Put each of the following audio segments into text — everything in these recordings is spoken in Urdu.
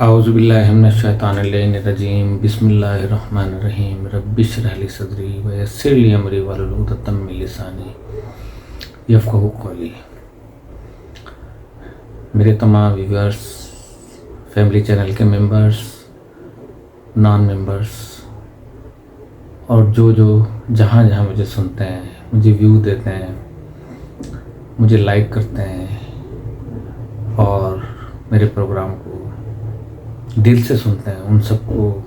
اعوذ باللہ من الشیطان الرجیم بسم اللہ الرحمن الرحیم رب اشرح لی صدری ویسر لی امری واحلل عقدۃ من لسانی یفقہوا قولی۔ میرے تمام ویورز، فیملی چینل کے ممبرز، نان ممبرز اور جو جہاں مجھے سنتے ہیں، مجھے ویو دیتے ہیں، مجھے لائک کرتے ہیں اور میرے پروگرام کو دل سے سنتے ہیں، ان سب کو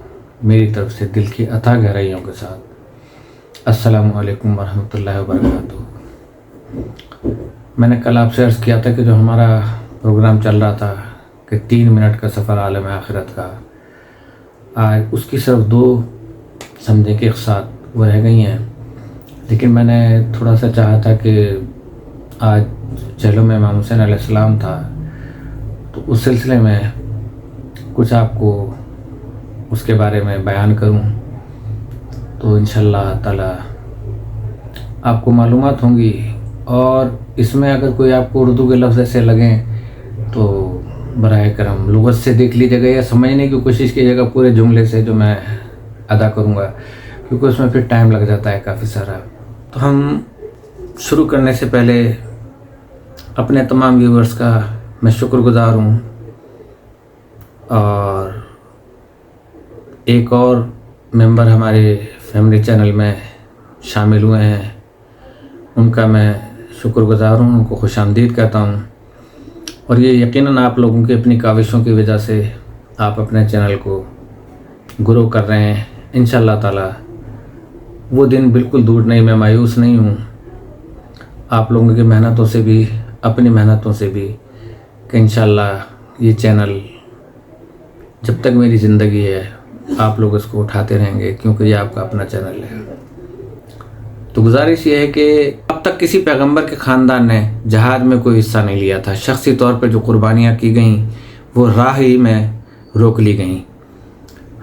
میری طرف سے دل کی عطا گہرائیوں کے ساتھ السلام علیکم ورحمۃ اللہ وبرکاتہ۔ میں نے کل آپ سے عرض کیا تھا کہ جو ہمارا پروگرام چل رہا تھا کہ 3 منٹ کا سفر عالم آخرت کا، آج اس کی صرف 2 سمجھے کہ ایک ساتھ وہ رہ گئی ہیں، لیکن میں نے تھوڑا سا چاہا تھا کہ آج چہلم میں امام حسین علیہ السلام تھا، تو اس سلسلے میں کچھ آپ کو اس کے بارے میں بیان کروں تو انشاءاللہ تعالی آپ کو معلومات ہوں گی، اور اس میں اگر کوئی آپ کو اردو کے لفظ ایسے لگیں تو براہ کرم لغت سے دیکھ لیجیے گا یا سمجھنے کی کوشش کیجیے گا پورے جملے سے جو میں ادا کروں گا، کیونکہ اس میں پھر ٹائم لگ جاتا ہے کافی سارا۔ تو ہم شروع کرنے سے پہلے اپنے تمام ویورز کا میں شکر گزار ہوں، اور ایک اور ممبر ہمارے فیملی چینل میں شامل ہوئے ہیں، ان کا میں شکر گزار ہوں، ان کو خوش آمدید کہتا ہوں، اور یہ یقیناً آپ لوگوں کی اپنی کاوشوں کی وجہ سے آپ اپنے چینل کو گرو کر رہے ہیں۔ انشاءاللہ تعالی وہ دن بالکل دور نہیں، میں مایوس نہیں ہوں آپ لوگوں کی محنتوں سے بھی، اپنی محنتوں سے بھی، کہ انشاءاللہ یہ چینل جب تک میری زندگی ہے آپ لوگ اس کو اٹھاتے رہیں گے، کیونکہ یہ آپ کا اپنا چینل ہے۔ تو گزارش یہ ہے کہ اب تک کسی پیغمبر کے خاندان نے جہاد میں کوئی حصہ نہیں لیا تھا، شخصی طور پہ جو قربانیاں کی گئیں وہ راہ ہی میں روک لی گئیں۔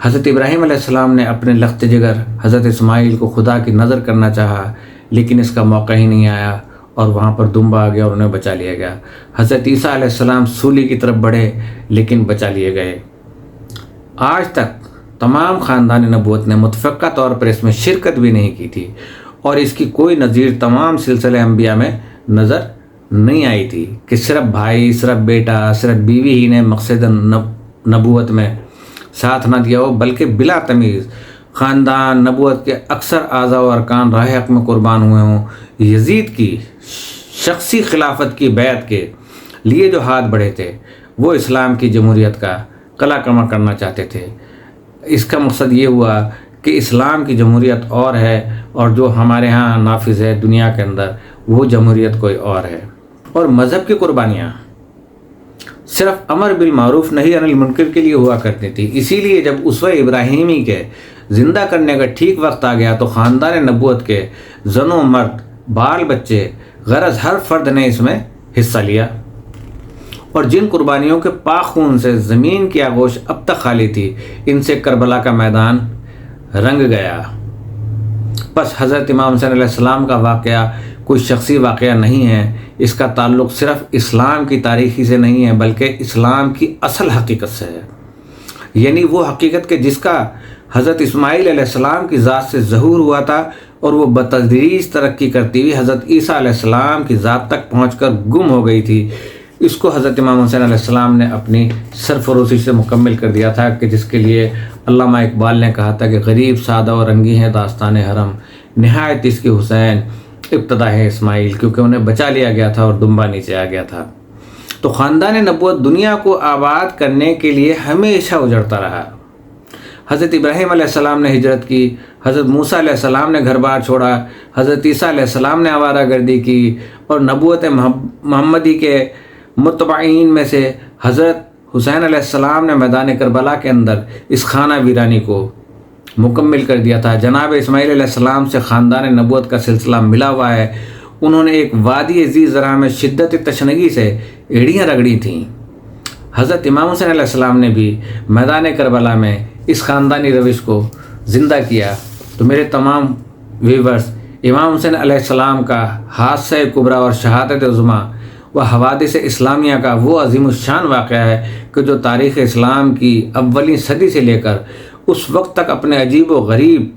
حضرت ابراہیم علیہ السلام نے اپنے لخت جگر حضرت اسماعیل کو خدا کی نظر کرنا چاہا، لیکن اس کا موقع ہی نہیں آیا اور وہاں پر دمبا آ گیا اور انہیں بچا لیا گیا۔ حضرت عیسیٰ علیہ السلام سولی کی طرف بڑھے لیکن بچا لیے گئے۔ آج تک تمام خاندان نبوت نے متفقہ طور پر اس میں شرکت بھی نہیں کی تھی، اور اس کی کوئی نظیر تمام سلسلے انبیاء میں نظر نہیں آئی تھی کہ صرف بھائی، صرف بیٹا، صرف بیوی ہی نے مقصد نبوت میں ساتھ نہ دیا ہو، بلکہ بلا تمیز خاندان نبوت کے اکثر اعضاء و ارکان راہ حق میں قربان ہوئے ہوں۔ یزید کی شخصی خلافت کی بیعت کے لیے جو ہاتھ بڑھے تھے وہ اسلام کی جمہوریت کا قلع کما کرنا چاہتے تھے۔ اس کا مقصد یہ ہوا کہ اسلام کی جمہوریت اور ہے، اور جو ہمارے ہاں نافذ ہے دنیا کے اندر وہ جمہوریت کوئی اور ہے۔ اور مذہب کی قربانیاں صرف امر بالمعروف نہی عن المنکر کے لیے ہوا کرتی تھی، اسی لیے جب اسوہ ابراہیمی کے زندہ کرنے کا ٹھیک وقت آ گیا تو خاندان نبوت کے زن و مرد، بال بچے، غرض ہر فرد نے اس میں حصہ لیا، اور جن قربانیوں کے پاک خون سے زمین کی آغوش اب تک خالی تھی، ان سے کربلا کا میدان رنگ گیا۔ پس حضرت امام حسین علیہ السلام کا واقعہ کوئی شخصی واقعہ نہیں ہے، اس کا تعلق صرف اسلام کی تاریخی سے نہیں ہے بلکہ اسلام کی اصل حقیقت سے ہے، یعنی وہ حقیقت کہ جس کا حضرت اسماعیل علیہ السلام کی ذات سے ظہور ہوا تھا، اور وہ بتدریج ترقی کرتی ہوئی حضرت عیسیٰ علیہ السلام کی ذات تک پہنچ کر گم ہو گئی تھی۔ اس کو حضرت امام حسین علیہ السلام نے اپنی سرفروشی سے مکمل کر دیا تھا، کہ جس کے لیے علامہ اقبال نے کہا تھا کہ غریب سادہ و رنگی ہے داستان حرم، نہایت اس کی حسین ابتدا ہے اسماعیل، کیونکہ انہیں بچا لیا گیا تھا اور دمبا نیچے آ گیا تھا۔ تو خاندان نبوت دنیا کو آباد کرنے کے لیے ہمیشہ اجڑتا رہا۔ حضرت ابراہیم علیہ السلام نے ہجرت کی، حضرت موسیٰ علیہ السلام نے گھر بار چھوڑا، حضرت عیسیٰ علیہ السلام نے آوارہ گردی کی، اور نبوت محمدی کے متبعین میں سے حضرت حسین علیہ السلام نے میدان کربلا کے اندر اس خانہ ویرانی کو مکمل کر دیا تھا۔ جناب اسماعیل علیہ السلام سے خاندان نبوت کا سلسلہ ملا ہوا ہے۔ انہوں نے ایک وادی ذی زرع میں شدت تشنگی سے ایڑیاں رگڑی تھیں۔ حضرت امام حسین علیہ السلام نے بھی میدان کربلا میں اس خاندانی روش کو زندہ کیا۔ تو میرے تمام ویورز، امام حسین علیہ السلام کا حادثہ کبریٰ اور شہادت عظمیٰ وہ حوادث اسلامیہ کا وہ عظیم الشان واقعہ ہے کہ جو تاریخ اسلام کی اولین صدی سے لے کر اس وقت تک اپنے عجیب و غریب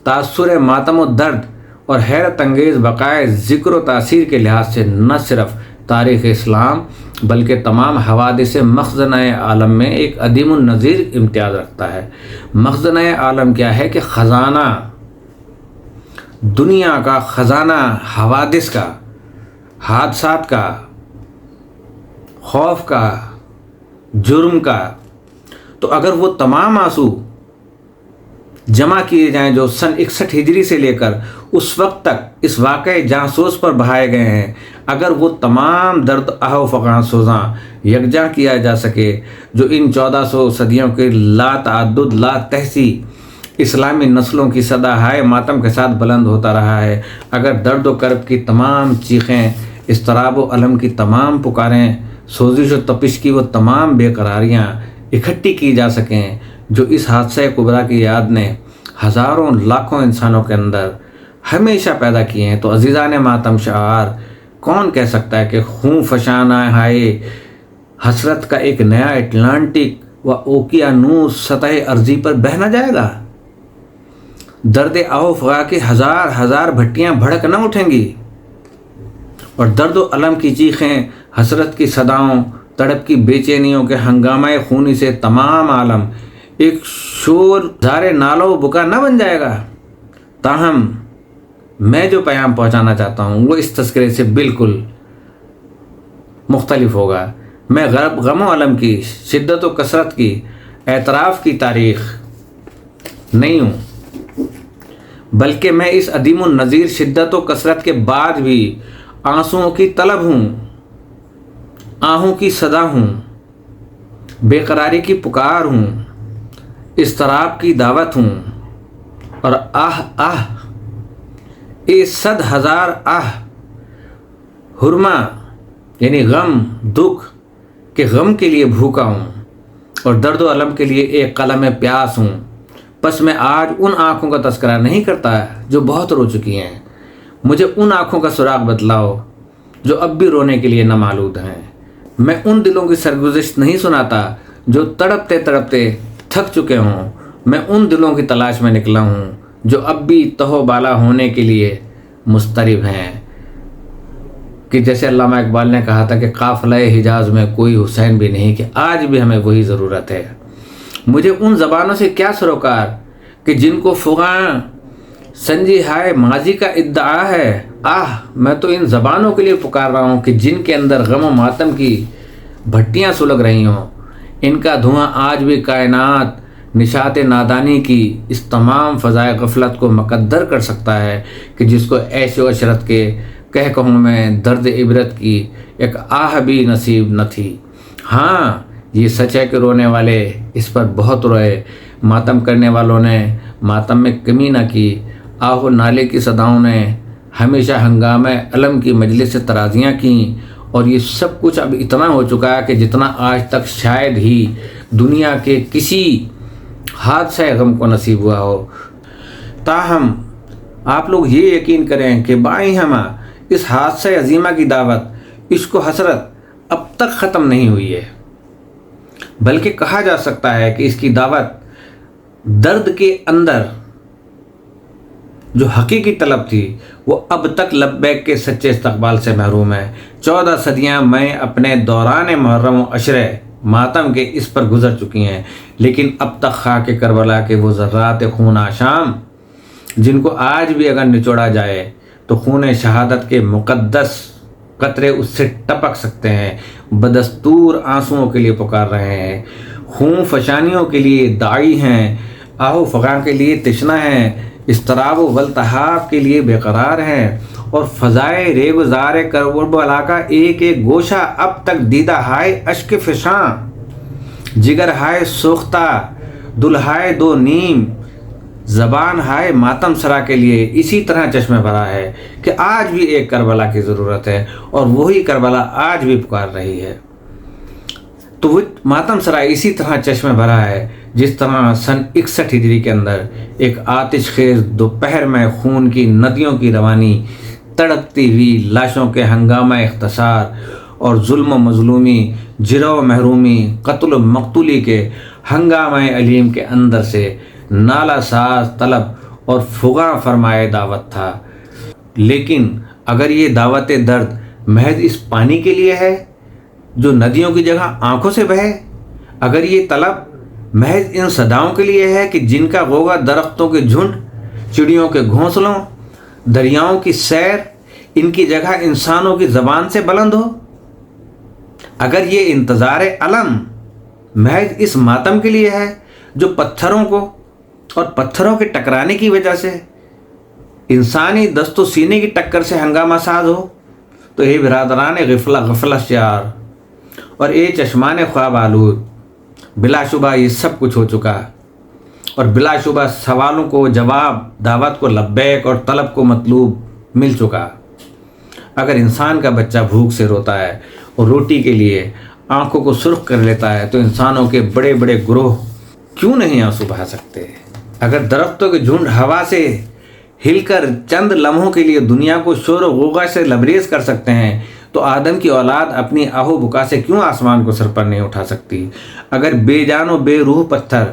تاثر ماتم و درد اور حیرت انگیز بقائے ذکر و تاثیر کے لحاظ سے نہ صرف تاریخ اسلام بلکہ تمام حوادث مخزنہ عالم میں ایک عدیم النظیر امتیاز رکھتا ہے۔ مخزنہ عالم کیا ہے کہ خزانہ، دنیا کا خزانہ حوادث کا، حادثات کا، خوف کا، جرم کا۔ تو اگر وہ تمام آنسو جمع کیے جائیں جو سن 61 ہجری سے لے کر اس وقت تک اس واقعے جاسوس پر بہائے گئے ہیں، اگر وہ تمام درد آہ و فغاں سوزاں یکجا کیا جا سکے جو ان 1400 صدیوں کے لا تعدد لا تحصی اسلامی نسلوں کی صدا ہائے ماتم کے ساتھ بلند ہوتا رہا ہے، اگر درد و کرب کی تمام چیخیں، اضطراب و الم کی تمام پکاریں، سوزش و تپش کی وہ تمام بے قراریاں اکٹھی کی جا سکیں جو اس حادثہ کبریٰ کی یاد نے ہزاروں لاکھوں انسانوں کے اندر ہمیشہ پیدا کیے ہیں، تو عزیزان ماتم شعار کون کہہ سکتا ہے کہ خون فشانہ ہائے حسرت کا ایک نیا اٹلانٹک و اوقیانوس سطح ارضی پر بہہ نہ جائے گا؟ درد آہ و فغاں کی ہزار بھٹیاں بھڑک نہ اٹھیں گی، اور درد و الم کی چیخیں، حسرت کی صداؤں، تڑپ کی بے چینیوں کے ہنگامہ خونی سے تمام عالم ایک شور زار نالو و بکا نہ بن جائے گا؟ تاہم میں جو پیام پہنچانا چاہتا ہوں وہ اس تذکرے سے بالکل مختلف ہوگا۔ میں غم و علم کی، شدت و کثرت کی، اعتراف کی تاریخ نہیں ہوں، بلکہ میں اس عدیم النظیر شدت و کثرت کے بعد بھی آنسوؤں کی طلب ہوں، آہوں کی صدا ہوں، بے قراری کی پکار ہوں، اضطراب کی دعوت ہوں، اور اے 100,000 حرمہ یعنی غم دکھ کے غم کے لیے بھوکا ہوں، اور درد و الم کے لیے ایک قلم پیاس ہوں۔ بس میں آج ان آنکھوں کا تذکرہ نہیں کرتا جو بہت رو چکی ہیں، مجھے ان آنکھوں کا سراغ بتلاؤ جو اب بھی رونے کے لیے نامالود ہیں۔ میں ان دلوں کی سرگزشت نہیں سناتا جو تڑپتے تڑپتے تھک چکے ہوں، میں ان دلوں کی تلاش میں نکلا ہوں جو اب بھی تہو بالا ہونے کے لیے مضطرب ہیں۔ کہ جیسے علامہ اقبال نے کہا تھا کہ قافلہ حجاز میں کوئی حسین بھی نہیں، کہ آج بھی ہمیں وہی ضرورت ہے۔ مجھے ان زبانوں سے کیا سروکار کہ جن کو فغاں سنجی ہائے ماضی کا ادعا ہے، میں تو ان زبانوں کے لیے پکار رہا ہوں کہ جن کے اندر غم و ماتم کی بھٹیاں سلگ رہی ہوں، ان کا دھواں آج بھی کائنات نشاط نادانی کی اس تمام فضائے غفلت کو مقدر کر سکتا ہے کہ جس کو عیش و عشرت کے کہوں میں درد عبرت کی ایک آہ بھی نصیب نہ تھی۔ ہاں یہ سچ ہے کہ رونے والے اس پر بہت روئے، ماتم کرنے والوں نے ماتم میں کمی نہ کی، آہ و نالے کی صداؤں نے ہمیشہ ہنگامہ علم کی مجلس سے ترازیاں کیں، اور یہ سب کچھ اب اتنا ہو چکا ہے کہ جتنا آج تک شاید ہی دنیا کے کسی حادثہ غم کو نصیب ہوا ہو۔ تاہم آپ لوگ یہ یقین کریں کہ بائیں ہمہ اس حادثہ عظیمہ کی دعوت، عشق و حسرت اب تک ختم نہیں ہوئی ہے، بلکہ کہا جا سکتا ہے کہ اس کی دعوت درد کے اندر جو حقیقی طلب تھی وہ اب تک لبیک کے سچے استقبال سے محروم ہے۔ 14 صدیاں میں اپنے دوران محرم و عشرے ماتم کے اس پر گزر چکی ہیں، لیکن اب تک خاک کربلا کے وہ ذرات خون آشام جن کو آج بھی اگر نچوڑا جائے تو خون شہادت کے مقدس قطرے اس سے ٹپک سکتے ہیں، بدستور آنسوؤں کے لیے پکار رہے ہیں، خون فشانیوں کے لیے داعی ہیں، آہ و فغاں کے لیے تشنہ ہیں، اضطراب و والتہاب کے لیے بے قرار ہیں، اور فضائے ریگ و زار کربلا کا ایک ایک گوشہ اب تک دیدہ ہائے اشک فشاں، جگر ہائے سوختہ، دل ہائے دو نیم، زبان ہائے ماتم سرا کے لیے اسی طرح چشمے بھرا ہے کہ آج بھی ایک کربلا کی ضرورت ہے، اور وہی کربلا آج بھی پکار رہی ہے۔ تو وہ ماتم سرا اسی طرح چشمے بھرا ہے جس طرح سن 61 ہجری کے اندر ایک آتش خیز دوپہر میں خون کی ندیوں کی روانی، تڑپتی ہوئی لاشوں کے ہنگامہ اختصار اور ظلم و مظلومی، جرہ و محرومی، قتل و مقتولی کے ہنگامہ علیم کے اندر سے نالہ ساز طلب اور فغاں فرمائے دعوت تھا۔ لیکن اگر یہ دعوت درد محض اس پانی کے لیے ہے جو ندیوں کی جگہ آنکھوں سے بہے، اگر یہ طلب محض ان صداؤں کے لیے ہے کہ جن کا غوغا درختوں کے جھنڈ، چڑیوں کے گھونسلوں، دریاؤں کی سیر، ان کی جگہ انسانوں کی زبان سے بلند ہو، اگر یہ انتظار علم محض اس ماتم کے لیے ہے جو پتھروں کو اور پتھروں کے ٹکرانے کی وجہ سے انسانی دست و سینے کی ٹکر سے ہنگامہ ساز ہو، تو اے برادران غفلہ شعار اور اے چشمان خواب آلود، بلا شبہ یہ سب کچھ ہو چکا، اور بلا شبہ سوالوں کو جواب، دعوت کو لبیک اور طلب کو مطلوب مل چکا۔ اگر انسان کا بچہ بھوک سے روتا ہے اور روٹی کے لیے آنکھوں کو سرخ کر لیتا ہے، تو انسانوں کے بڑے بڑے گروہ کیوں نہیں آنسو بہا سکتے؟ اگر درختوں کے جھنڈ ہوا سے ہل کر چند لمحوں کے لیے دنیا کو شور و غوغا سے لبریز کر سکتے ہیں، تو آدم کی اولاد اپنی آہو بکا سے کیوں آسمان کو سر پر نہیں اٹھا سکتی؟ اگر بے جان و بے روح پتھر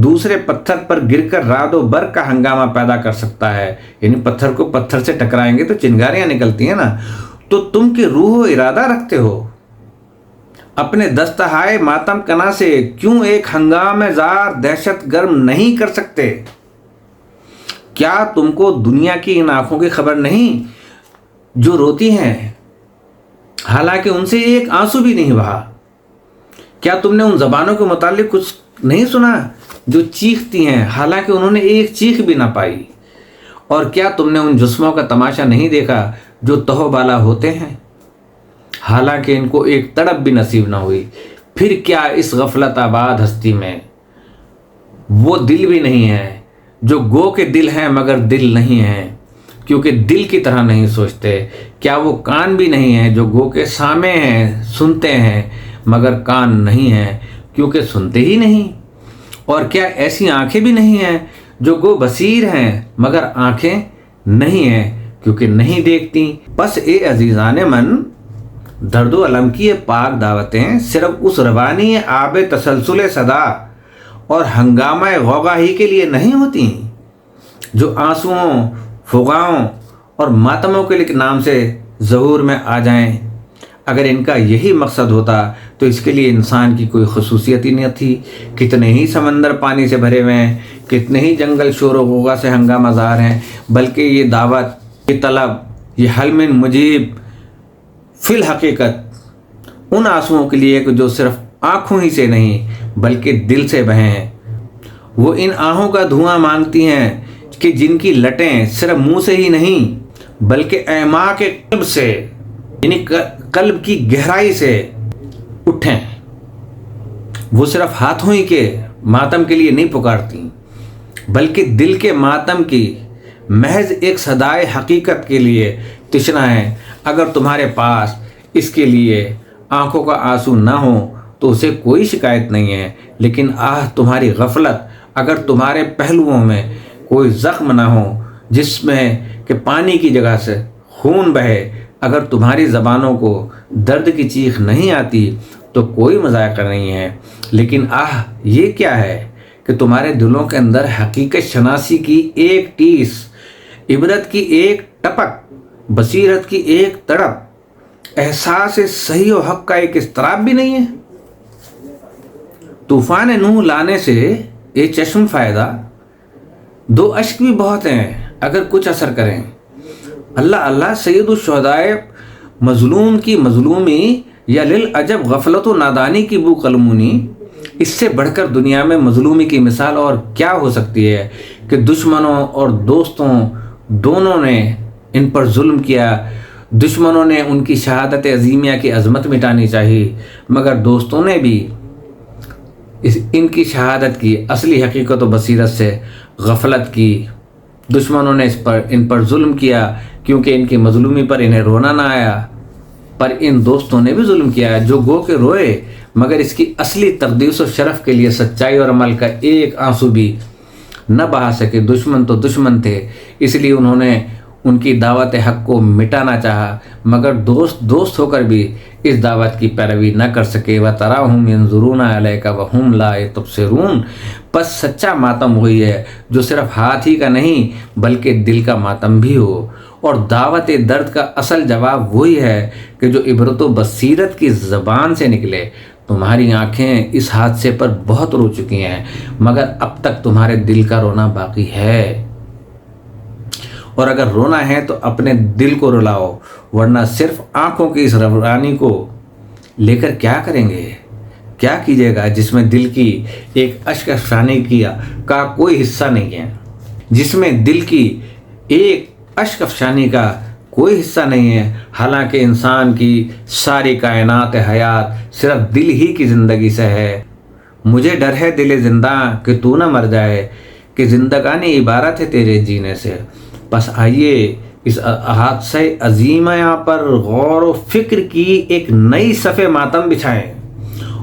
دوسرے پتھر پر گر کر رعد و برق کا ہنگامہ پیدا کر سکتا ہے، یعنی پتھر کو پتھر سے ٹکرائیں گے تو چنگاریاں نکلتی ہیں نا، تو تم کی روح و ارادہ رکھتے ہو، اپنے دستہائے ماتم کنا سے کیوں ایک ہنگامہ زار دہشت گرم نہیں کر سکتے؟ کیا تم کو دنیا کی ان آنکھوں کی خبر نہیں جو روتی ہیں حالانکہ ان سے ایک آنسو بھی نہیں بہا؟ کیا تم نے ان زبانوں کے متعلق کچھ نہیں سنا جو چیختی ہیں حالانکہ انہوں نے ایک چیخ بھی نہ پائی؟ اور کیا تم نے ان جسموں کا تماشا نہیں دیکھا جو تہو بالا ہوتے ہیں حالانکہ ان کو ایک تڑپ بھی نصیب نہ ہوئی؟ پھر کیا اس غفلت آباد ہستی میں وہ دل بھی نہیں ہے جو گو کے دل ہیں مگر دل نہیں ہیں کیونکہ دل کی طرح نہیں سوچتے؟ کیا وہ کان بھی نہیں ہیں جو گو کے سامع ہیں، سنتے ہیں مگر کان نہیں ہیں کیونکہ سنتے ہی نہیں؟ اور کیا ایسی آنکھیں بھی نہیں ہیں جو گو بصیر ہیں مگر آنکھیں نہیں ہیں کیونکہ نہیں دیکھتی؟ بس اے عزیزان من، درد و علم کی یہ پاک دعوتیں صرف اس روانی آب تسلسل صدا اور ہنگامہ غوغا ہی کے لیے نہیں ہوتی جو آنسوؤں، فغاؤں اور ماتموں کے نام سے ظہور میں آ جائیں۔ اگر ان کا یہی مقصد ہوتا تو اس کے لیے انسان کی کوئی خصوصیت ہی نہیں تھی۔ کتنے ہی سمندر پانی سے بھرے ہوئے ہیں، کتنے ہی جنگل شور و غوغا سے ہنگامہ زار ہیں، بلکہ یہ دعوت، یہ طلب، یہ حل من مجیب فی الحقیقت ان آنسوؤں کے لیے جو صرف آنکھوں ہی سے نہیں بلکہ دل سے بہیں ہیں۔ وہ ان آہوں کا دھواں مانگتی ہیں کہ جن کی لٹیں صرف منہ سے ہی نہیں بلکہ اعماق قلب سے، یعنی قلب کی گہرائی سے اٹھیں۔ وہ صرف ہاتھوں ہی کے ماتم کے لیے نہیں پکارتی بلکہ دل کے ماتم کی محض ایک صدائے حقیقت کے لیے تشنا ہے۔ اگر تمہارے پاس اس کے لیے آنکھوں کا آنسو نہ ہو تو اسے کوئی شکایت نہیں ہے، لیکن تمہاری غفلت، اگر تمہارے پہلوؤں میں کوئی زخم نہ ہو جس میں کہ پانی کی جگہ سے خون بہے، اگر تمہاری زبانوں کو درد کی چیخ نہیں آتی تو کوئی مذائقہ نہیں ہے، لیکن یہ کیا ہے کہ تمہارے دلوں کے اندر حقیقت شناسی کی ایک ٹیس، عبرت کی ایک ٹپک، بصیرت کی ایک تڑپ، احساس صحیح و حق کا ایک اضطراب بھی نہیں ہے؟ طوفان نوح لانے سے یہ چشم فائدہ، دو اشک بھی بہت ہیں اگر کچھ اثر کریں۔ اللہ اللہ سید الشہدائے مظلوم کی مظلومی یا للعجب غفلت و نادانی کی بو قلمونی، اس سے بڑھ کر دنیا میں مظلومی کی مثال اور کیا ہو سکتی ہے کہ دشمنوں اور دوستوں دونوں نے ان پر ظلم کیا۔ دشمنوں نے ان کی شہادت عظیمیہ کی عظمت مٹانی چاہی مگر دوستوں نے بھی ان کی شہادت کی اصلی حقیقت و بصیرت سے غفلت کی۔ دشمنوں نے ان پر ظلم کیا کیونکہ ان کی مظلومی پر انہیں رونا نہ آیا، پر ان دوستوں نے بھی ظلم کیا جو گو کے روئے مگر اس کی اصلی تقدیس و شرف کے لیے سچائی اور عمل کا ایک آنسو بھی نہ بہا سکے۔ دشمن تو دشمن تھے، اس لیے انہوں نے ان کی دعوت حق کو مٹانا چاہا، مگر دوست ہو کر بھی اس دعوت کی پیروی نہ کر سکے۔ وَتَرَاهُمْ يَنظُرُونَ إِلَيْكَ وَهُمْ لَا يَبْصِرُونَ۔ پس سچا ماتم وہی ہے جو صرف ہاتھ ہی کا نہیں بلکہ دل کا ماتم بھی ہو، اور دعوت درد کا اصل جواب وہی ہے کہ جو عبرت و بصیرت کی زبان سے نکلے۔ تمہاری آنکھیں اس حادثے پر بہت رو چکی ہیں، مگر اب تک تمہارے دل کا رونا باقی ہے، اور اگر رونا ہے تو اپنے دل کو رلاؤ، ورنہ صرف آنکھوں کی اس روانی کو لے کر کیا کریں گے؟ کیا کیجیے گا جس میں دل کی ایک اشک افشانی کا کوئی حصہ نہیں ہے، جس میں دل کی ایک اشک افشانی کا کوئی حصہ نہیں ہے، حالانکہ انسان کی ساری کائنات حیات صرف دل ہی کی زندگی سے ہے۔ مجھے ڈر ہے دل زندہ کہ تو نہ مر جائے، کہ زندگانی عبارت ہے تیرے جینے سے۔ بس آئیے اس حادثہ عظیمہ پر غور و فکر کی ایک نئی صفحہ ماتم بچھائیں،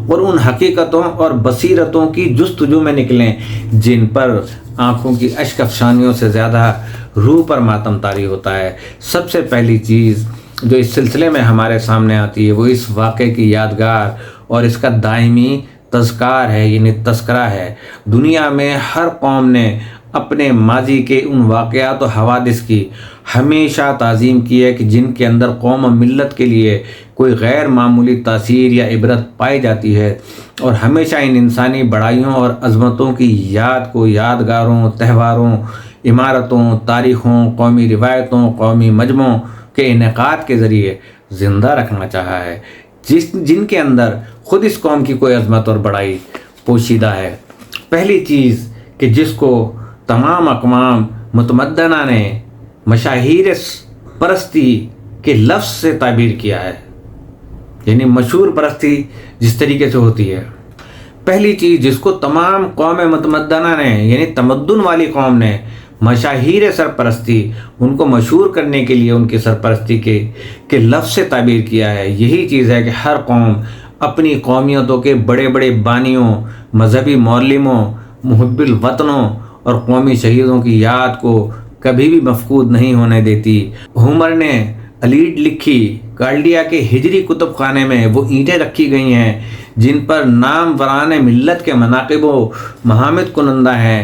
اور ان حقیقتوں اور بصیرتوں کی جستجو میں نکلیں جن پر آنکھوں کی اشک افشانیوں سے زیادہ روح پر ماتم طاری ہوتا ہے۔ سب سے پہلی چیز جو اس سلسلے میں ہمارے سامنے آتی ہے وہ اس واقعے کی یادگار اور اس کا دائمی تذکار ہے، یعنی تذکرہ ہے۔ دنیا میں ہر قوم نے اپنے ماضی کے ان واقعات و حوادث کی ہمیشہ تعظیم کی ہے کہ جن کے اندر قوم و ملت کے لیے کوئی غیر معمولی تاثیر یا عبرت پائی جاتی ہے، اور ہمیشہ ان انسانی بڑائیوں اور عظمتوں کی یاد کو یادگاروں، تہواروں، عمارتوں، تاریخوں، قومی روایتوں، قومی مجموعوں کے انعقاد کے ذریعے زندہ رکھنا چاہا ہے، جن کے اندر خود اس قوم کی کوئی عظمت اور بڑائی پوشیدہ ہے۔ پہلی چیز کہ جس کو تمام اقوام متمدنہ نے مشاہیر پرستی کے لفظ سے تعبیر کیا ہے، یعنی مشہور پرستی جس طریقے سے ہوتی ہے، پہلی چیز جس کو تمام قوم متمدنہ نے، یعنی تمدن والی قوم نے مشاہیر سرپرستی، ان کو مشہور کرنے کے لیے ان کی سرپرستی کے لفظ سے تعبیر کیا ہے، یہی چیز ہے کہ ہر قوم اپنی قومیتوں کے بڑے بڑے بانیوں، مذہبی معلموں، محب الوطنوں اور قومی شہیدوں کی یاد کو کبھی بھی مفقود نہیں ہونے دیتی۔ ہومر نے الیڈ لکھی کالڈیا کے ہجری کتب خانے میں وہ اینٹیں رکھی گئی ہیں جن پر نام وران ملت کے مناقب و محامد کنندہ ہیں۔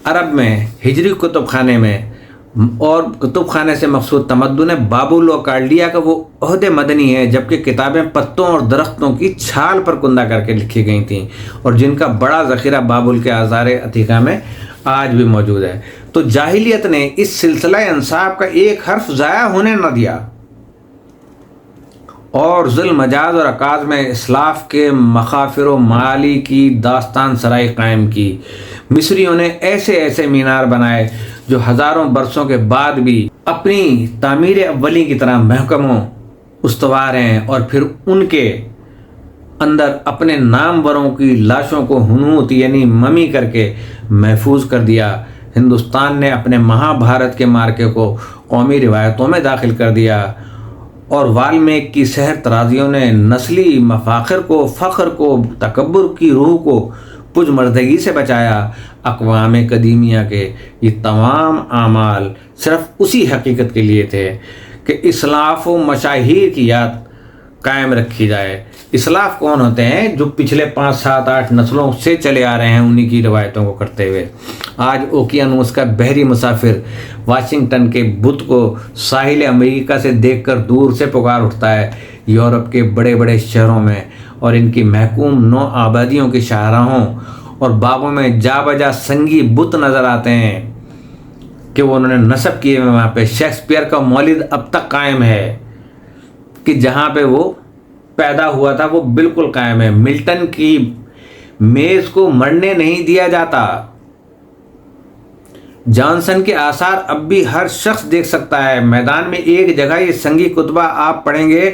عرب میں ہجری کتب خانے میں، اور کتب خانے سے مقصود تمدن بابل و کالڈیا کا وہ عہد مدنی ہے، جبکہ کتابیں پتوں اور درختوں کی چھال پر کندہ کر کے لکھی گئی تھیں، اور جن کا بڑا ذخیرہ بابل کے آثار عتیقہ میں آج بھی موجود ہے۔ تو جاہلیت نے اس سلسلہ انساب کا ایک حرف ضائع ہونے نہ دیا، اور ظلم مجاز اور عکاظ میں اسلاف کے مخافر و معالی کی داستان سرائی قائم کی۔ مصریوں نے ایسے ایسے مینار بنائے جو ہزاروں برسوں کے بعد بھی اپنی تعمیر اولی کی طرح محکم و استوار ہیں، اور پھر ان کے اندر اپنے ناموروں کی لاشوں کو حنوط یعنی ممی کر کے محفوظ کر دیا۔ ہندوستان نے اپنے مہابھارت کے مارکے کو قومی روایتوں میں داخل کر دیا، اور والمیک کی سحر ترازیوں نے نسلی مفاخر کو، فخر کو، تکبر کی روح کو پج مردگی سے بچایا۔ اقوام قدیمیہ کے یہ تمام اعمال صرف اسی حقیقت کے لیے تھے کہ اسلاف و مشاہیر کی یاد قائم رکھی جائے۔ اسلاف کون ہوتے ہیں؟ جو پچھلے 5، 7، 8 نسلوں سے چلے آ رہے ہیں انہی کی روایتوں کو کرتے ہوئے۔ آج اوقیانوس کا بحری مسافر واشنگٹن کے بت کو ساحل امریکہ سے دیکھ کر دور سے پکار اٹھتا ہے۔ یورپ کے بڑے بڑے شہروں میں اور ان کی محکوم نو آبادیوں کے شاہراہوں اور باغوں میں جا بجا سنگی بت نظر آتے ہیں کہ وہ انہوں نے نصب کیے ہوئے وہاں پہ۔ شیکسپیئر کا مولد اب تک قائم ہے کہ جہاں پہ وہ پیدا ہوا تھا وہ بالکل قائم ہے۔ ملٹن کی میز کو مرنے نہیں دیا جاتا۔ جانسن کے آثار اب بھی ہر شخص دیکھ سکتا ہے۔ میدان میں ایک جگہ یہ سنگی کتبہ آپ پڑھیں گے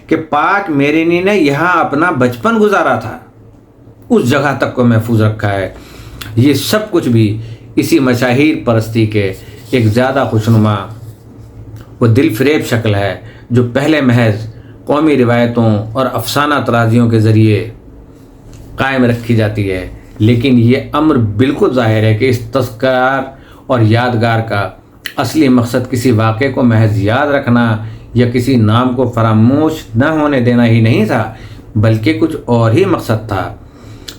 کہ پاک میرینی نے یہاں اپنا بچپن گزارا تھا، اس جگہ تک کو محفوظ رکھا ہے۔ یہ سب کچھ بھی اسی مشاہیر پرستی کے ایک زیادہ خوشنما و دل فریب شکل ہے جو پہلے محض قومی روایتوں اور افسانہ ترازیوں کے ذریعے قائم رکھی جاتی ہے، لیکن یہ امر بالکل ظاہر ہے کہ اس تذکار اور یادگار کا اصلی مقصد کسی واقعے کو محض یاد رکھنا یا کسی نام کو فراموش نہ ہونے دینا ہی نہیں تھا، بلکہ کچھ اور ہی مقصد تھا،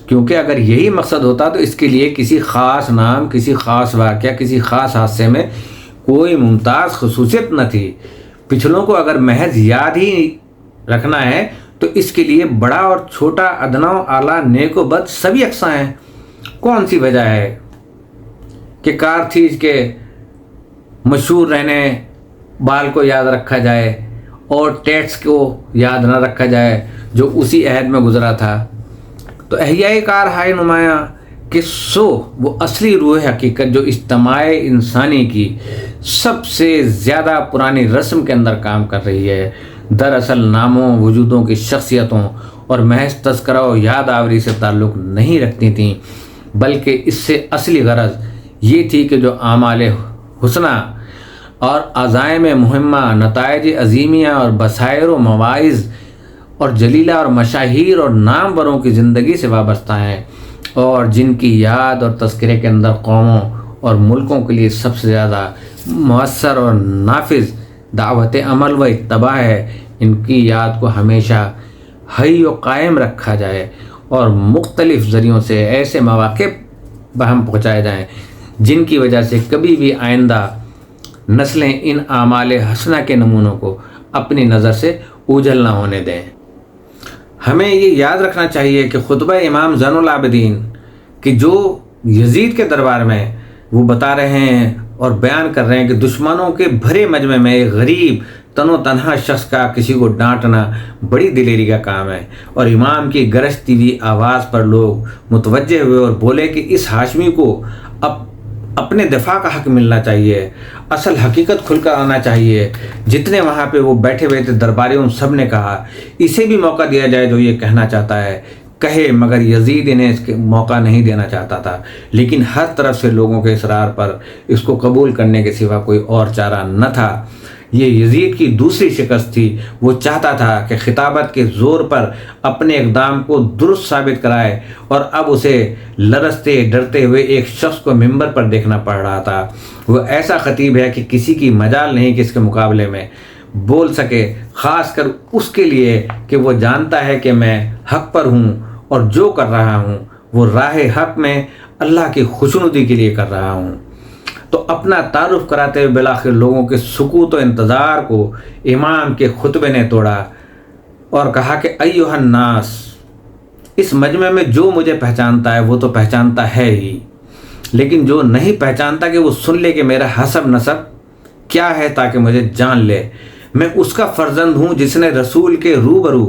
کیونکہ اگر یہی مقصد ہوتا تو اس کے لیے کسی خاص نام، کسی خاص واقعہ، کسی خاص حادثے میں کوئی ممتاز خصوصیت نہ تھی۔ پچھلوں کو اگر محض یاد ہی رکھنا ہے تو اس کے لیے بڑا اور چھوٹا، ادنا و اعلیٰ، نیک و بد سبھی یکساں ہیں۔ کون سی وجہ ہے کہ کارتھیج کے مشہور رہنے بال کو یاد رکھا جائے اور ٹیٹس کو یاد نہ رکھا جائے جو اسی عہد میں گزرا تھا؟ تو احیاء کار ہائے نمایاں کہ سو وہ اصلی روح حقیقت جو اجتماع انسانی کی سب سے زیادہ پرانی رسم کے اندر کام کر رہی ہے، دراصل ناموں، وجودوں کی شخصیتوں اور محض تذکرہ و یاد آوری سے تعلق نہیں رکھتی تھیں، بلکہ اس سے اصلی غرض یہ تھی کہ جو اعمال حسنہ اور عزائم مہمہ، نتائج عظیمیہ اور بصائر و مواعظ اور جلیلہ اور مشاہیر اور ناموروں کی زندگی سے وابستہ ہیں، اور جن کی یاد اور تذکرے کے اندر قوموں اور ملکوں کے لیے سب سے زیادہ مؤثر اور نافذ دعوت عمل و اتباع ہے، ان کی یاد کو ہمیشہ حی و قائم رکھا جائے اور مختلف ذریعوں سے ایسے مواقع بہم پہنچائے جائیں جن کی وجہ سے کبھی بھی آئندہ نسلیں ان اعمال حسنہ کے نمونوں کو اپنی نظر سے اوجھل نہ ہونے دیں۔ ہمیں یہ یاد رکھنا چاہیے کہ خطبہ امام زین العابدین کہ جو یزید کے دربار میں وہ بتا رہے ہیں اور بیان کر رہے ہیں کہ دشمنوں کے بھرے مجمع میں ایک غریب تن و تنہا شخص کا کسی کو ڈانٹنا بڑی دلیری کا کام ہے، اور امام کی گرجتی ہوئی آواز پر لوگ متوجہ ہوئے اور بولے کہ اس ہاشمی کو اپنے دفاع کا حق ملنا چاہیے، اصل حقیقت کھل کر آنا چاہیے۔ جتنے وہاں پہ وہ بیٹھے ہوئے تھے درباریوں سب نے کہا اسے بھی موقع دیا جائے جو یہ کہنا چاہتا ہے کہے، مگر یزید انہیں اس کے موقع نہیں دینا چاہتا تھا، لیکن ہر طرف سے لوگوں کے اصرار پر اس کو قبول کرنے کے سوا کوئی اور چارہ نہ تھا۔ یہ یزید کی دوسری شکست تھی، وہ چاہتا تھا کہ خطابت کے زور پر اپنے اقدام کو درست ثابت کرائے، اور اب اسے لرزتے ڈرتے ہوئے ایک شخص کو ممبر پر دیکھنا پڑ رہا تھا۔ وہ ایسا خطیب ہے کہ کسی کی مجال نہیں کہ اس کے مقابلے میں بول سکے، خاص کر اس کے لیے کہ وہ جانتا ہے کہ میں حق پر ہوں اور جو کر رہا ہوں وہ راہ حق میں اللہ کی خوشنودی کے لیے کر رہا ہوں۔ تو اپنا تعارف کراتے ہوئے بالآخر لوگوں کے سکوت و انتظار کو امام کے خطبے نے توڑا اور کہا کہ ایھا الناس، اس مجمع میں جو مجھے پہچانتا ہے وہ تو پہچانتا ہے ہی، لیکن جو نہیں پہچانتا کہ وہ سن لے کہ میرا حسب نسب کیا ہے تاکہ مجھے جان لے۔ میں اس کا فرزند ہوں جس نے رسول کے روبرو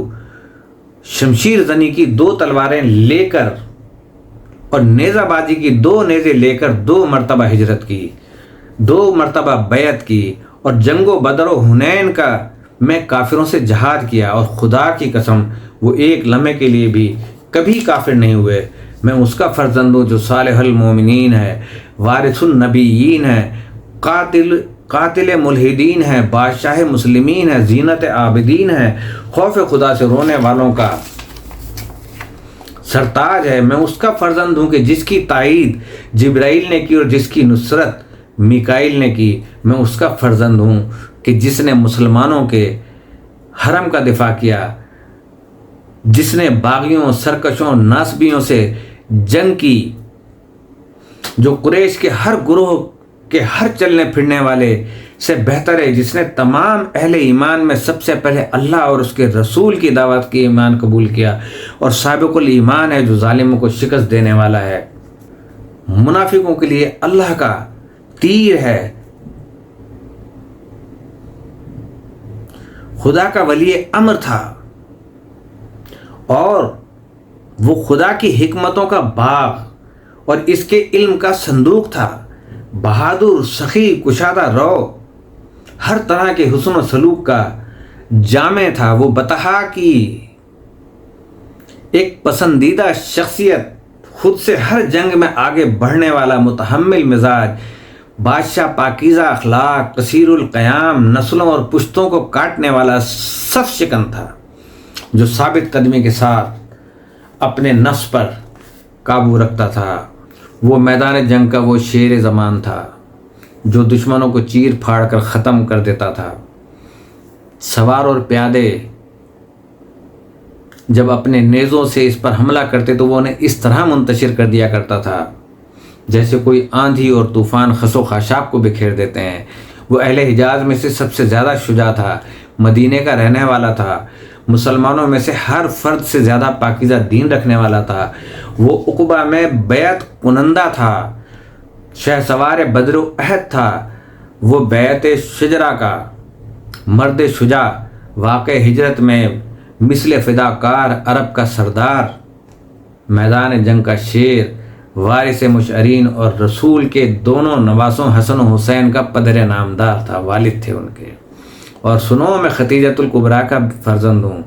شمشیر زنی کی 2 تلواریں لے کر اور نیزہ بازی کی 2 نیزے لے کر 2 مرتبہ ہجرت کی، 2 مرتبہ بیعت کی، اور جنگ و بدر و حنین کا میں کافروں سے جہاد کیا، اور خدا کی قسم وہ ایک لمحے کے لیے بھی کبھی کافر نہیں ہوئے۔ میں اس کا فرزند ہوں جو صالح المومنین ہے، وارث النبیین ہے، قاتل ملحدین ہے، بادشاہ مسلمین ہے، زینت عابدین ہے، خوف خدا سے رونے والوں کا سرتاج ہے۔ میں اس کا فرزند ہوں کہ جس کی تائید جبرائیل نے کی اور جس کی نصرت میکائیل نے کی۔ میں اس کا فرزند ہوں کہ جس نے مسلمانوں کے حرم کا دفاع کیا، جس نے باغیوں، سرکشوں، ناصبیوں سے جنگ کی، جو قریش کے ہر گروہ کے ہر چلنے پھرنے والے سے بہتر ہے، جس نے تمام اہل ایمان میں سب سے پہلے اللہ اور اس کے رسول کی دعوت کی ایمان قبول کیا، اور سابق الایمان ہے جو ظالموں کو شکست دینے والا ہے۔ منافقوں کے لیے اللہ کا تیر ہے، خدا کا ولی امر تھا، اور وہ خدا کی حکمتوں کا باغ اور اس کے علم کا صندوق تھا، بہادر، سخی، کشادہ رو، ہر طرح کے حسن و سلوک کا جامع تھا۔ وہ بطحا کی ایک پسندیدہ شخصیت، خود سے ہر جنگ میں آگے بڑھنے والا، متحمل مزاج، بادشاہ، پاکیزہ اخلاق، قصیر القیام، نسلوں اور پشتوں کو کاٹنے والا صف شکن تھا، جو ثابت قدمی کے ساتھ اپنے نفس پر قابو رکھتا تھا۔ وہ میدان جنگ کا وہ شیر زمان تھا جو دشمنوں کو چیر پھاڑ کر ختم کر دیتا تھا۔ سوار اور پیادے جب اپنے نیزوں سے اس پر حملہ کرتے تو وہ انہیں اس طرح منتشر کر دیا کرتا تھا جیسے کوئی آندھی اور طوفان خس و خاشاک کو بکھیر دیتے ہیں۔ وہ اہل حجاز میں سے سب سے زیادہ شجاع تھا، مدینے کا رہنے والا تھا، مسلمانوں میں سے ہر فرد سے زیادہ پاکیزہ دین رکھنے والا تھا۔ وہ عقبہ میں بیعت کنندہ تھا، شہسوار بدر و احد تھا، وہ بیعت شجرا کا مرد شجاع، واقع ہجرت میں مثل فداکار عرب کا سردار، میدان جنگ کا شیر، وارث مشعرین اور رسول کے دونوں نواسوں حسن و حسین کا پدر نامدار تھا، والد تھے ان کے۔ اور سنو، میں ختیجۃ الکبریٰ کا فرزند ہوں،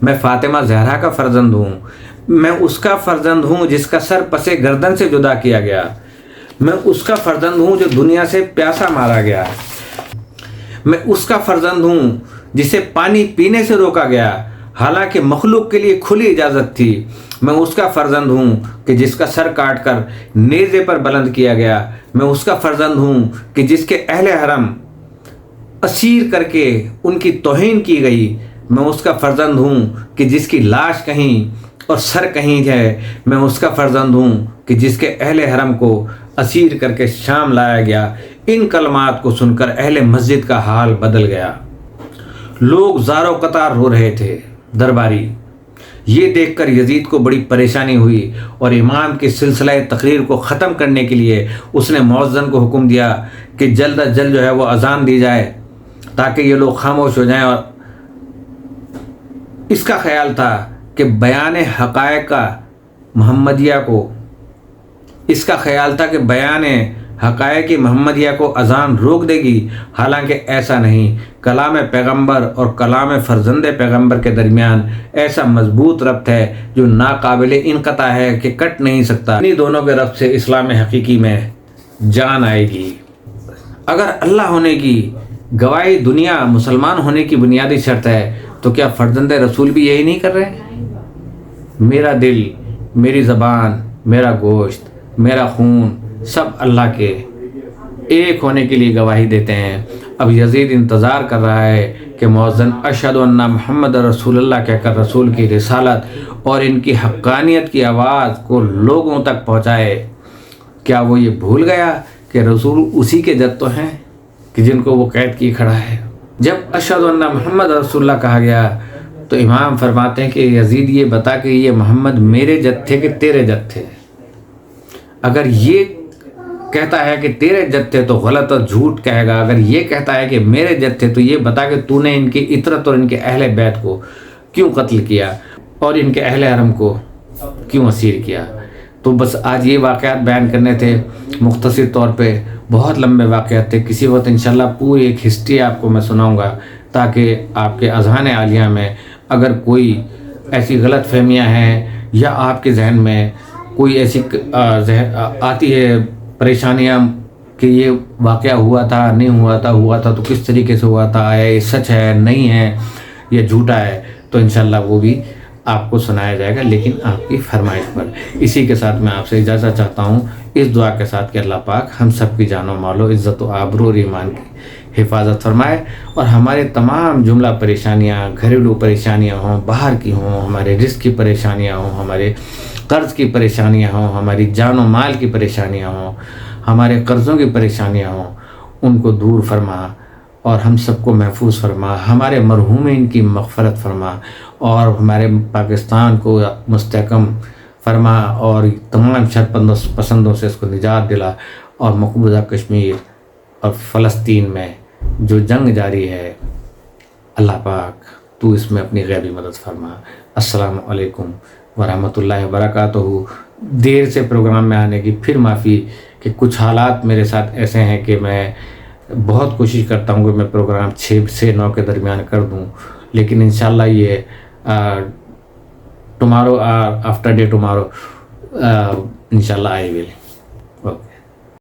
میں فاطمہ زہرا کا فرزند ہوں، میں اس کا فرزند ہوں جس کا سر پسے گردن سے جدا کیا گیا، میں اس کا فرزند ہوں جو دنیا سے پیاسا مارا گیا، میں اس کا فرزند ہوں جسے پانی پینے سے روکا گیا حالانکہ مخلوق کے لیے کھلی اجازت تھی، میں اس کا فرزند ہوں کہ جس کا سر کاٹ کر نیزے پر بلند کیا گیا، میں اس کا فرزند ہوں کہ جس کے اہل حرم اسیر کر کے ان کی توہین کی گئی، میں اس کا فرزند ہوں کہ جس کی لاش کہیں اور سر کہیں ہے، میں اس کا فرزند ہوں کہ جس کے اہل حرم کو اسیر کر کے شام لایا گیا۔ ان کلمات کو سن کر اہل مسجد کا حال بدل گیا، لوگ زار و قطار رو رہے تھے۔ درباری یہ دیکھ کر یزید کو بڑی پریشانی ہوئی اور امام کے سلسلہ تقریر کو ختم کرنے کے لیے اس نے مؤذن کو حکم دیا کہ جلد از جلد وہ اذان دی جائے تاکہ یہ لوگ خاموش ہو جائیں۔ اور اس کا خیال تھا کہ بیان حقائق محمدیہ کو اذان روک دے گی، حالانکہ ایسا نہیں۔ کلام پیغمبر اور کلام فرزند پیغمبر کے درمیان ایسا مضبوط ربط ہے جو ناقابل انقطاع ہے کہ کٹ نہیں سکتا۔ انہی دونوں کے ربط سے اسلام حقیقی میں جان آئے گی۔ اگر اللہ ہونے کی گواہی دنیا مسلمان ہونے کی بنیادی شرط ہے تو کیا فرزند رسول بھی یہی نہیں کر رہے؟ میرا دل، میری زبان، میرا گوشت، میرا خون سب اللہ کے ایک ہونے کے لیے گواہی دیتے ہیں۔ اب یزید انتظار کر رہا ہے کہ مؤذن اشہد ان محمد رسول اللہ کہہ کر رسول کی رسالت اور ان کی حقانیت کی آواز کو لوگوں تک پہنچائے۔ کیا وہ یہ بھول گیا کہ رسول اسی کے جد تو ہیں کہ جن کو وہ قید کی کھڑا ہے؟ جب اشہد ان محمد رسول اللہ کہا گیا تو امام فرماتے ہیں کہ یزید یہ بتا کہ یہ محمد میرے جد تھے کہ تیرے جد تھے؟ اگر یہ کہتا ہے کہ تیرے جد تھے تو غلط اور جھوٹ کہے گا، اگر یہ کہتا ہے کہ میرے جد تھے تو یہ بتا کہ تو نے ان کی اطرت اور ان کے اہل بیت کو کیوں قتل کیا اور ان کے اہل حرم کو کیوں اسیر کیا۔ تو بس آج یہ واقعات بیان کرنے تھے، مختصر طور پہ، بہت لمبے واقعات تھے۔ کسی وقت انشاءاللہ پوری ایک ہسٹری آپ کو میں سناؤں گا تاکہ آپ کے اذہان عالیہ میں اگر کوئی ایسی غلط فہمیاں ہیں یا آپ کے ذہن میں کوئی ایسی آتی ہے پریشانیاں کہ یہ واقعہ ہوا تھا نہیں ہوا تھا تو کس طریقے سے ہوا تھا، آیا یہ سچ ہے نہیں ہے یہ جھوٹا ہے، تو انشاءاللہ وہ بھی آپ کو سنایا جائے گا، لیکن آپ کی فرمائش پر۔ اسی کے ساتھ میں آپ سے اجازت چاہتا ہوں، اس دعا کے ساتھ کہ اللہ پاک ہم سب کی جان و مال و عزت و آبرو اور ایمان کی حفاظت فرمائے اور ہمارے تمام جملہ پریشانیاں، گھریلو پریشانیاں ہوں، باہر کی ہوں، ہمارے رزق کی پریشانیاں ہوں، ہمارے قرض کی پریشانیاں ہوں، ہماری جان و مال کی پریشانیاں ہوں، ہمارے قرضوں کی پریشانیاں ہوں، ان کو دور فرما اور ہم سب کو محفوظ فرما، ہمارے مرحومین کی مغفرت فرما اور ہمارے پاکستان کو مستحکم فرما اور تمام شر پسندوں سے اس کو نجات دلا، اور مقبوضہ کشمیر اور فلسطین میں جو جنگ جاری ہے اللہ پاک تو اس میں اپنی غیبی مدد فرما۔ السلام علیکم ورحمۃ اللہ وبرکاتہ۔ دیر سے پروگرام میں آنے کی پھر معافی کہ کچھ حالات میرے ساتھ ایسے ہیں کہ میں بہت کوشش کرتا ہوں کہ میں پروگرام 6 سے 9 کے درمیان کر دوں، لیکن انشاءاللہ یہ ٹمارو آفٹر ڈے ٹمارو انشاءاللہ آئی ول۔